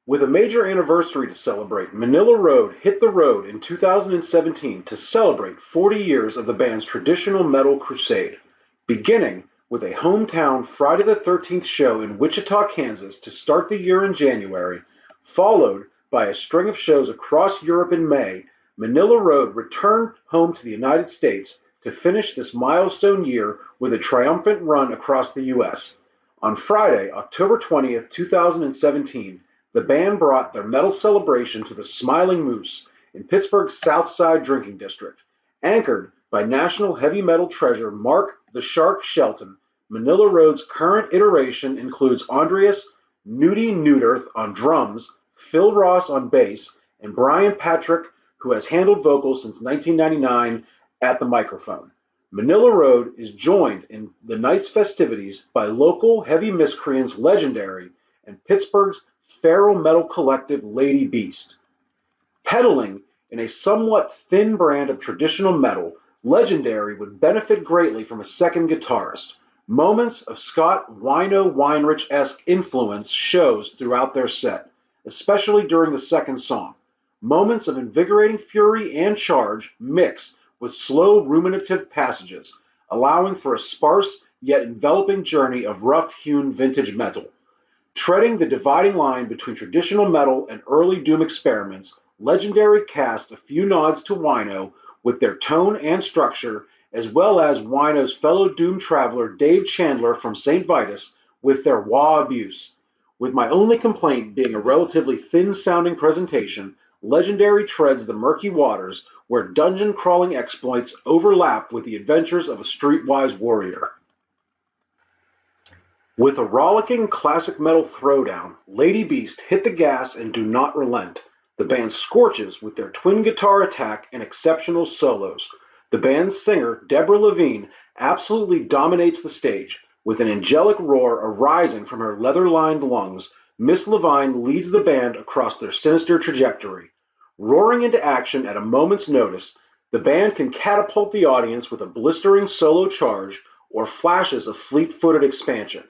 With a major anniversary to celebrate, Manilla Road hit the road in 2017 to celebrate 40 years of the band's traditional metal crusade, beginning with a hometown Friday the 13th show in Wichita, Kansas to start the year in January, followed by a string of shows across Europe in May. Manilla Road returned home to the United States to finish this milestone year with a triumphant run across the U.S. On Friday, October 20th, 2017, the band brought their metal celebration to the Smiling Moose in Pittsburgh's South Side drinking district. Anchored by national heavy metal treasure Mark the Shark Shelton, Manilla Road's current iteration includes Andreas Nudie Neudirth on drums, Phil Ross on bass, and Brian Patrick, who has handled vocals since 1999 at the microphone. Manilla Road is joined in the night's festivities by local heavy miscreants Legendary and Pittsburgh's feral metal collective Lady Beast. Peddling in a somewhat thin brand of traditional metal, Legendary would benefit greatly from a second guitarist. Moments of Scott Wino Weinrich-esque influence shows throughout their set, especially during the second song. Moments of invigorating fury and charge mix with slow ruminative passages, allowing for a sparse yet enveloping journey of rough-hewn vintage metal. Treading the dividing line between traditional metal and early Doom experiments, Legendary cast a few nods to Wino with their tone and structure, as well as Wino's fellow Doom traveler Dave Chandler from St. Vitus with their wah abuse. With my only complaint being a relatively thin-sounding presentation, Legendary treads the murky waters where dungeon-crawling exploits overlap with the adventures of a streetwise warrior. With a rollicking classic metal throwdown, Lady Beast hit the gas and do not relent. The band scorches with their twin guitar attack and exceptional solos. The band's singer, Deborah Levine, absolutely dominates the stage. With an angelic roar arising from her leather-lined lungs, Miss Levine leads the band across their sinister trajectory. Roaring into action at a moment's notice, the band can catapult the audience with a blistering solo charge or flashes of fleet-footed expansion.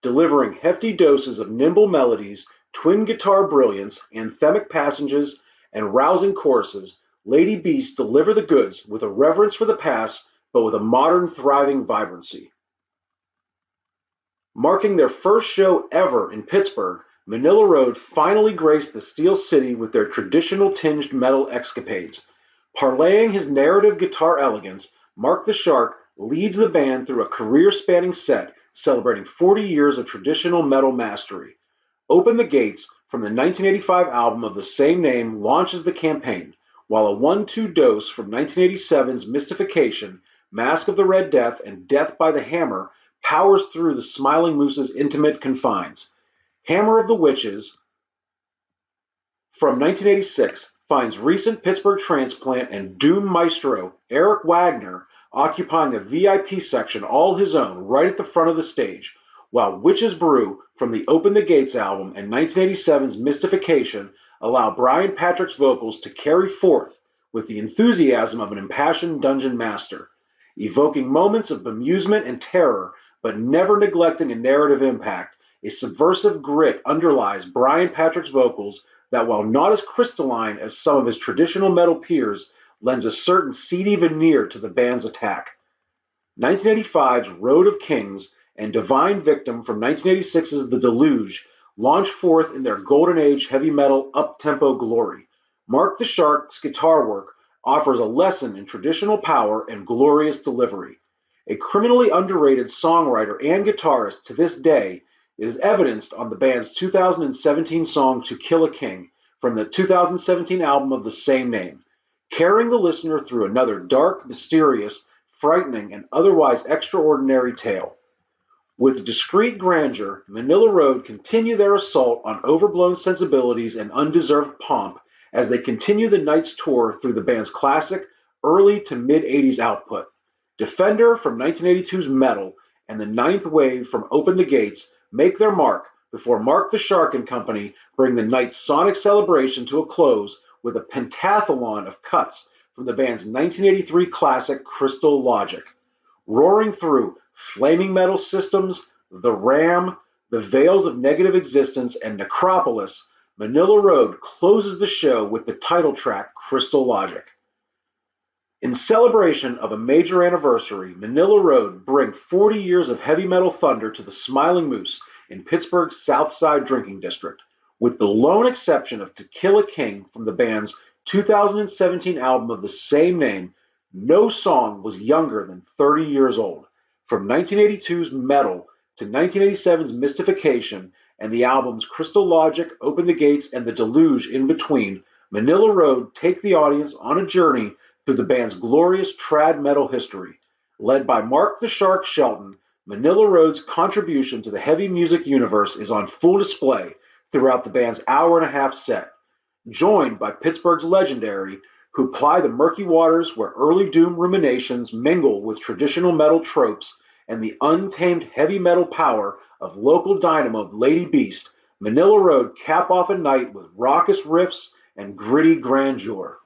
Delivering hefty doses of nimble melodies, twin guitar brilliance, anthemic passages, and rousing choruses, Lady Beast deliver the goods with a reverence for the past, but with a modern, thriving vibrancy. Marking their first show ever in Pittsburgh, Manilla Road finally graced the Steel City with their traditional tinged metal escapades. Parlaying his narrative guitar elegance, Mark the Shark leads the band through a career-spanning set celebrating 40 years of traditional metal mastery. Open the Gates from the 1985 album of the same name launches the campaign, while a 1-2 dose from 1987's Mystification, Mask of the Red Death, and Death by the Hammer powers through the Smiling Moose's intimate confines. Hammer of the Witches from 1986 finds recent Pittsburgh transplant and Doom maestro Eric Wagner occupying a VIP section all his own right at the front of the stage, while Witch's Brew from the Open the Gates album and 1987's Mystification allow Brian Patrick's vocals to carry forth with the enthusiasm of an impassioned dungeon master, evoking moments of bemusement and terror, but never neglecting a narrative impact. A subversive grit underlies Brian Patrick's vocals that, while not as crystalline as some of his traditional metal peers, lends a certain seedy veneer to the band's attack. 1985's Road of Kings and Divine Victim from 1986's The Deluge launch forth in their golden age heavy metal up-tempo glory. Mark the Shark's guitar work offers a lesson in traditional power and glorious delivery. A criminally underrated songwriter and guitarist to this day, it is evidenced on the band's 2017 song To Kill a King from the 2017 album of the same name, carrying the listener through another dark, mysterious, frightening, and otherwise extraordinary tale. With discreet grandeur, Manilla Road continue their assault on overblown sensibilities and undeserved pomp as they continue the night's tour through the band's classic, early to mid-80s output. Defender from 1982's Metal and the Ninth Wave from Open the Gates make their mark before Mark the Shark and Company bring the night's sonic celebration to a close with a pentathlon of cuts from the band's 1983 classic Crystal Logic. Roaring through Flaming Metal Systems, The Ram, The Veils of Negative Existence, and Necropolis, Manilla Road closes the show with the title track Crystal Logic. In celebration of a major anniversary, Manilla Road bring 40 years of heavy metal thunder to the Smiling Moose in Pittsburgh's South Side drinking district, with the lone exception of Tequila King from the band's 2017 album of the same name. No song was younger than 30 years old. From 1982's Metal to 1987's Mystification and the albums Crystal Logic, Open the Gates, and The Deluge in between, Manilla Road take the audience on a journey through the band's glorious trad metal history. Led by Mark the Shark Shelton, Manilla Road's contribution to the heavy music universe is on full display throughout the band's hour-and-a-half set. Joined by Pittsburgh's legendary, who ply the murky waters where early doom ruminations mingle with traditional metal tropes and the untamed heavy metal power of local dynamo Lady Beast, Manilla Road cap off a night with raucous riffs and gritty grandeur.